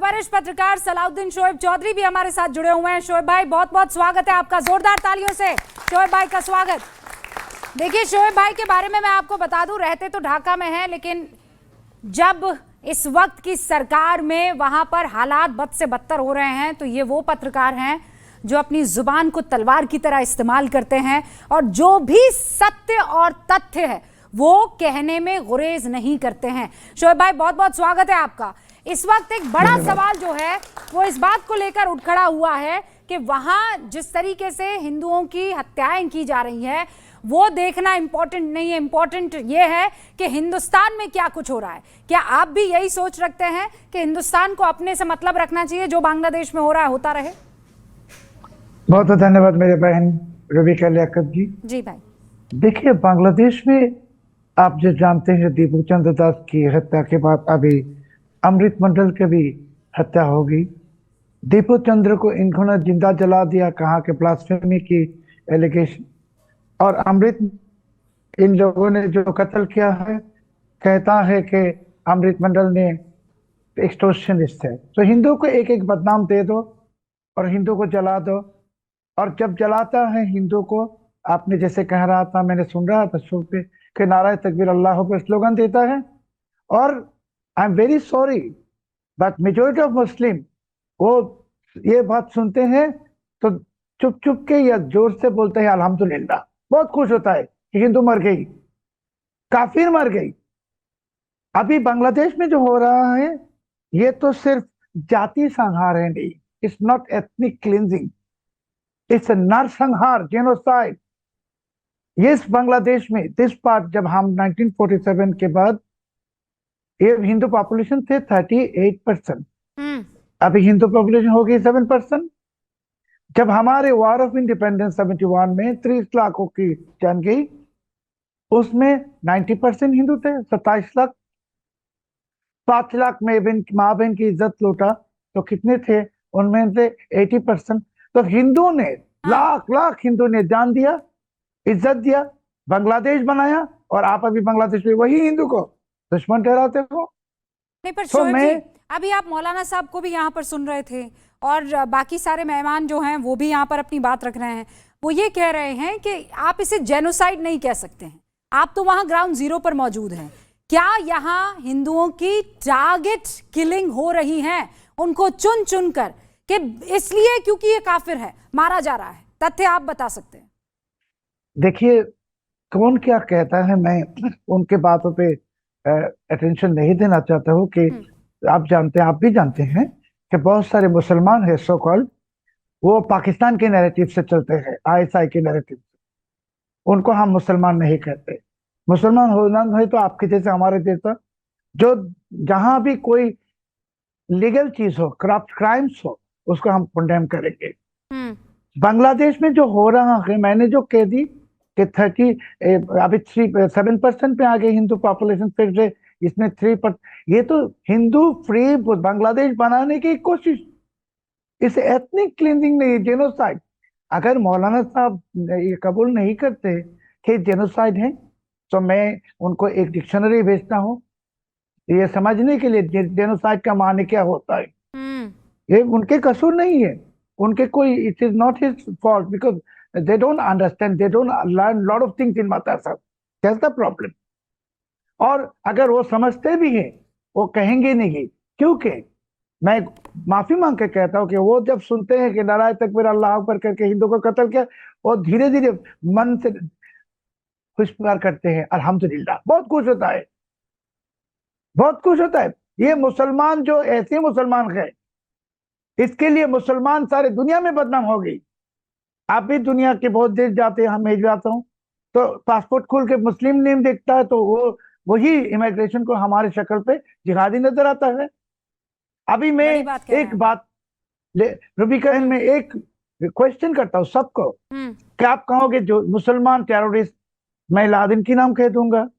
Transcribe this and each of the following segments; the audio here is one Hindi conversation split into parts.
वरिष्ठ पत्रकार सलाउद्दीन शोएब चौधरी भी हमारे साथ जुड़े हुए हैं। शोएब भाई, बहुत बहुत स्वागत है आपका, जोरदार तालियों से शोएब भाई का स्वागत। देखिए शोएब भाई के बारे में मैं आपको बता दूं, रहते तो ढाका में हैं, लेकिन जब इस वक्त की सरकार में वहां पर हालात बद से बदतर हो रहे हैं, तो ये वो पत्रकार हैं जो अपनी जुबान को तलवार की तरह इस्तेमाल करते हैं और जो भी सत्य और तथ्य है वो कहने में गुरेज नहीं करते हैं। शोएब भाई, बहुत बहुत स्वागत है आपका। इस वक्त एक बड़ा सवाल जो है वो इस बात को लेकर उठ खड़ा हुआ है कि वहां जिस तरीके से हिंदुओं की हत्याएं की जा रही हैं वो देखना इंपॉर्टेंट नहीं है, इंपॉर्टेंट ये है कि हिंदुस्तान में क्या कुछ हो रहा है। क्या आप भी यही सोच रखते हैं कि हिंदुस्तान को अपने से मतलब रखना चाहिए, जो बांग्लादेश में हो रहा है होता रहे? बहुत बहुत धन्यवाद मेरे बहन रविका लियाकत जी। जी भाई, देखिए बांग्लादेश में आप जो जानते हैं दीपू चंद्र दास की हत्या के बाद अभी अमृत मंडल की भी हत्या हो गई। दीपू चंद्र को इन्होंने जिंदा जला दिया, कहा कि ब्लास्फेमी की एलिगेशन, और अमृत इन लोगों ने जो कत्ल किया है कहता है कि अमृत मंडल ने एक्सटॉर्शनिस्ट है। तो हिंदू को एक एक बदनाम दे दो और हिंदू को जला दो, और जब जलाता है हिंदू को, आपने जैसे कह रहा था, मैंने सुन रहा था शो पे कि नारा तकबीर अल्लाह पर स्लोगन देता है। और I am very sorry but majority of Muslim वो ये बात सुनते हैं तो चुप चुप के या जोर से बोलते हैं अल्हम्दुलिल्लाह, बहुत खुश होता है कि हिंदू मर गई, काफिर मर गई। अभी बांग्लादेश में जो हो रहा है ये तो सिर्फ जाति संहार है, नहीं, it's not ethnic cleansing, it's नरसंहार, जेनोसाइड। यस, बांग्लादेश में दिस पार्ट, जब हम 1947 के बाद ये हिंदू पॉपुलेशन थे 38%, अभी हिंदू पॉपुलेशन हो गई 7%। जब हमारे वॉर ऑफ इंडिपेंडेंस 71 में 30 लाखों की जान गई, उसमें 90% हिंदू थे, 27 लाख, 5 लाख में माँ बहन की इज्जत लूटा तो कितने थे उनमें से 80%। तो हिंदू ने लाख लाख हिंदू ने जान दिया, इज्जत दिया, बांग्लादेश बनाया, और आप अभी बांग्लादेश में वही हिंदू को दुश्मन ठहराते हो। नहीं पर शोएब जी, अभी आप मौलाना साहब को भी यहाँ पर सुन रहे थे और बाकी सारे मेहमान जो हैं वो भी यहाँ पर अपनी बात रख रहे हैं। वो ये कह रहे हैं कि आप इसे जेनोसाइड नहीं कह सकते हैं, आप तो वहाँ ग्राउंड जीरो पर मौजूद हैं। क्या यहाँ हिंदुओं की टारगेट किलिंग हो रही है, उनको चुन चुन कर, कि इसलिए क्योंकि ये काफिर है मारा जा रहा है? तथ्य आप बता सकते हैं? देखिए कौन क्या कहता है, मैं उनके बातों पे अटेंशन नहीं देना चाहता हूँ कि आप जानते हैं, आप भी जानते हैं कि बहुत सारे मुसलमान है सो कॉल्ड, वो पाकिस्तान के नैरेटिव से चलते हैं, आईएसआई के नैरेटिव से। उनको हम मुसलमान नहीं कहते। मुसलमान होना है तो आपके जैसे हमारे जैसा, जो जहां भी कोई लीगल चीज हो, करप्ट क्राइम्स हो, उसको हम कंडेम करेंगे। बांग्लादेश में जो हो रहा है, मैंने जो कह दी कि 7% पे आ गए हिंदू पॉपुलेशन, फिर से इसमें 3%, ये तो हिंदू फ्री बांग्लादेश बनाने की कोशिश, इसे एथनिक क्लींजिंग नहीं, जेनोसाइड। अगर मौलाना साहब ये कबूल नहीं करते कि जेनोसाइड है, तो मैं उनको एक डिक्शनरी भेजता हूँ ये समझने के लिए जेनोसाइड का माने क्या होता है। ये उनके कसूर नहीं है, उनके कोई, it is not his fault, because they don't understand, they don't learn lot of things in madrasa, that's the problem। और अगर वो समझते भी हैं वो कहेंगे नहीं, क्योंकि मैं माफी मांग के कहता हूँ कि वो जब सुनते हैं कि नाराज तकबीर अल्लाह अकबर करके हिंदू को कत्ल किया, वो धीरे धीरे मन से खुशपुकार करते हैं अल्हम्दुलिल्लाह, बहुत खुश होता है, बहुत खुश होता है। ये मुसलमान जो ऐसे मुसलमान है, इसके लिए मुसलमान सारे दुनिया में बदनाम हो गई। आप भी दुनिया के बहुत देश जाते हैं, मैं जाता हूँ, तो पासपोर्ट खोल के मुस्लिम नेम देखता है तो वो वही इमिग्रेशन को हमारे शक्ल पे जिहादी नजर आता है। अभी मैं एक बात रूबिका, में एक क्वेश्चन करता हूँ सबको, क्या आप कहोगे जो मुसलमान टेररिस्ट, मैं लादेन की नाम कह दूंगा,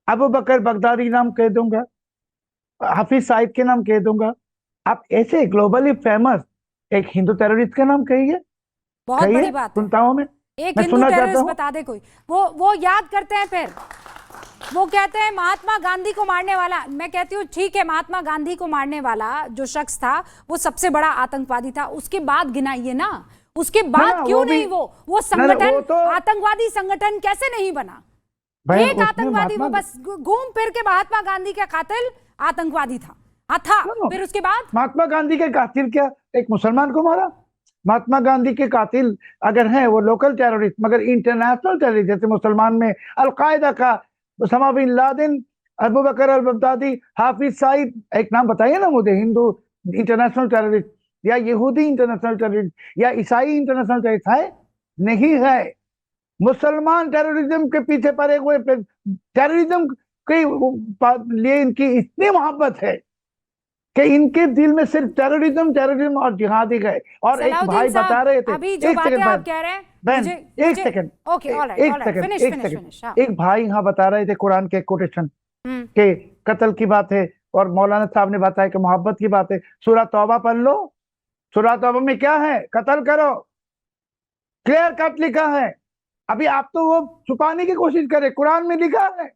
अबू बकर बगदादी नाम कह दूंगा, हाफिज सईद के नाम कह दूंगा, आप ऐसे ग्लोबली फेमस एक हिंदू टेररिस्ट का नाम कहिए? बहुत बड़ी बात है। सुनता हूं मैं एक हिंदू टेररिस्ट बता दे कोई, वो याद करते हैं फिर। वो कहते हैं महात्मा गांधी को मारने वाला, मैं कहती हूँ ठीक है, महात्मा गांधी को मारने वाला जो शख्स था वो सबसे बड़ा आतंकवादी था, उसके बाद गिनाइए ना, उसके बाद क्यों नहीं वो संगठन तो आतंकवादी संगठन कैसे नहीं बना? एक आतंकवादी वो बस घूम फिर के महात्मा गांधी का कातिल आतंकवादी था। फिर उसके बाद महात्मा गांधी के कातिल क्या एक मुसलमान को मारा? महात्मा गांधी के कातिल अगर हैं वो लोकल टेररिस्ट, मगर इंटरनेशनल टेररिस्ट जैसे मुसलमान में अलकायदा का उसामा बिन लादेन, अबू बकर अल बगदादी, हाफिज सईद, एक नाम बताइए ना मुझे, हिंदू इंटरनेशनल टेररिस्ट या यहूदी इंटरनेशनल टेररिस्ट या ईसाई इंटरनेशनल टेररिस्ट है? नहीं है। मुसलमान टेररिज्म के पीछे पड़े हुए, टेररिज्म के लिए इनकी इतनी मोहब्बत है कि इनके दिल में सिर्फ टेररिज्म और जिहादी गए। और एक भाई बता रहे थे, अभी जो बातें आप कह रहे हैं, एक सेकंड, एक भाई यहाँ बता रहे थे कुरान के कोटेशन के कत्ल की बात है और मौलाना साहब ने बताया कि मोहब्बत की बात है। सूरह तौबा पढ़ लो, सूरह तौबा में क्या है? कत्ल करो, क्लियर कट लिखा है। अभी आप तो वो छुपाने की कोशिश करें, कुरान में लिखा है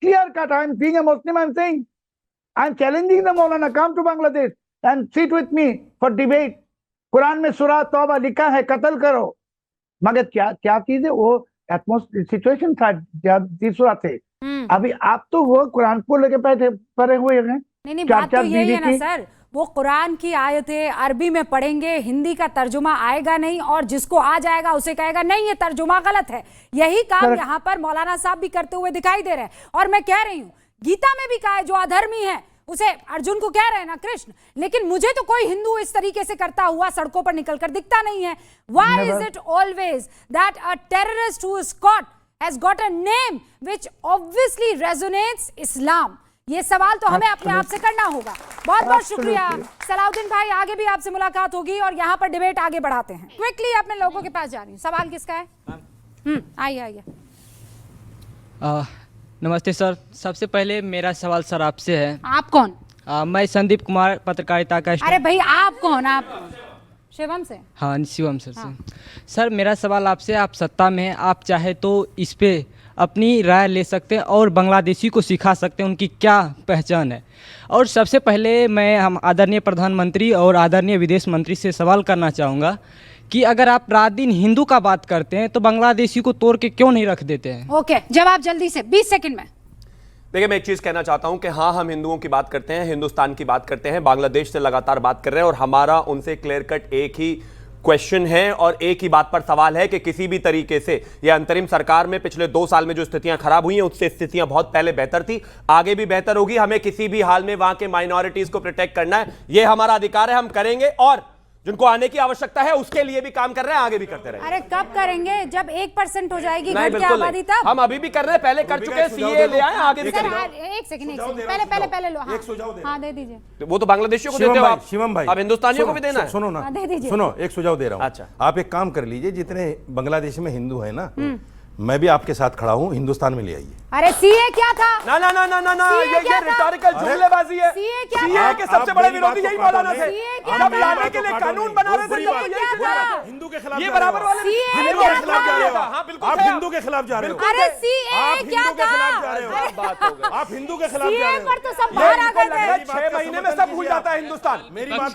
clear cut. I am being a Muslim, I am saying, I am challenging the मौलाना, come to Bangladesh and sit with me for debate. कुरान में सूरह तौबा लिखा है कत्ल करो, मगर क्या चीज है? वो एटमोस्फियर सिचुएशन था तीसरा थे। अभी आप तो वो कुरान को लेके पड़े हुए हैं। नहीं, बात तो यही है ना सर, वो कुरान की आयतें अरबी में पढ़ेंगे, हिंदी का तर्जुमा आएगा नहीं, और जिसको आ जाएगा उसे कहेगा नहीं ये तर्जुमा गलत है। यही काम यहाँ पर मौलाना साहब भी करते हुए दिखाई दे रहे हैं। और मैं कह रही हूँ गीता में भी कहा है जो अधर्मी है उसे, अर्जुन को कह रहे हैं ना कृष्ण, लेकिन मुझे तो कोई हिंदू इस तरीके से करता हुआ सड़कों पर निकलकर दिखता नहीं है। Why is it always that a terrorist who is caught has got a name which obviously resonates Islam? ये सवाल तो हमें अपने आप से करना होगा। बहुत बहुत शुक्रिया सलाउद्दीन भाई, आगे भी आपसे मुलाकात होगी और यहाँ पर डिबेट आगे बढ़ाते हैं। क्विकली अपने लोगों के पास जा रही हूँ। सवाल किसका है? आइए। नमस्ते सर, सबसे पहले मेरा सवाल सर आपसे है। आप कौन? मैं संदीप कुमार, पत्रकारिता का। अरे भाई आप कौन? आप शिवम से? हाँ, शिवम सर से। सर मेरा सवाल आपसे, आप सत्ता में हैं, आप चाहे तो इस पे अपनी राय ले सकते हैं और बांग्लादेशी को सिखा सकते हैं उनकी क्या पहचान है। और सबसे पहले मैं हम आदरणीय प्रधानमंत्री और आदरणीय विदेश मंत्री से सवाल करना चाहूँगा कि अगर आप रात दिन हिंदू का बात करते हैं तो बांग्लादेशी को तोड़ के क्यों नहीं रख देते हैं? ओके, जवाब जल्दी से 20 सेकंड में। देखिए, मैं एक चीज कहना चाहता हूं कि हाँ, हम हिंदुओं की बात करते हैं, हिंदुस्तान की बात करते हैं, बांग्लादेश से लगातार बात कर रहे हैं और हमारा उनसे क्लियर कट एक ही क्वेश्चन है और एक ही बात पर सवाल है कि किसी भी तरीके से यह अंतरिम सरकार में पिछले 2 साल में जो स्थितियां खराब हुई हैं उससे स्थितियां बहुत पहले बेहतर थी, आगे भी बेहतर होगी। हमें किसी भी हाल में वहां के माइनॉरिटीज को प्रोटेक्ट करना है, यह हमारा अधिकार है, हम करेंगे और जिनको आने की आवश्यकता है उसके लिए भी काम कर रहे हैं, आगे भी करते रहेंगे। अरे कब करेंगे? जब 1% हो जाएगी घर की आबादी तब। हम अभी भी कर रहे हैं, पहले कर चुके हैं, सीए ले आए, आगे भी करेंगे। एक सेकंड पहले लो। हाँ दे दीजिए। वो तो बांग्लादेशियों को देते हो आप, शिवम भाई, अब हिंदुस्तानियों को भी देना है। सुनो ना, दे दीजिए। सुनो, एक सुझाव दे रहा हूँ। अच्छा, आप एक काम कर लीजिए, जितने बांग्लादेश में हिंदू है ना, मैं भी आपके साथ खड़ा हूँ, हिंदुस्तान में ले आइए। अरे सीए क्या था? ना ना ना ना ना ना, ये रिटॉरिकल जुमलेबाजी है। सीए के सबसे बड़े विरोधी यही मौलाना थे, जब लाने के लिए कानून बना रहे थे हिंदू के खिलाफ, ये बराबर वाले हिंदू के खिलाफ जा रहे हो। हाँ बिल्कुल, आप हिंदू के खिलाफ जा रहे हो। अरे सीए क्या था? आप हिंदू के खिलाफ जा रहे हो। सीए पर तो सब बाहर आ गए थे। 6 महीने में सब भूल जाता है हिंदुस्तान। मेरी बात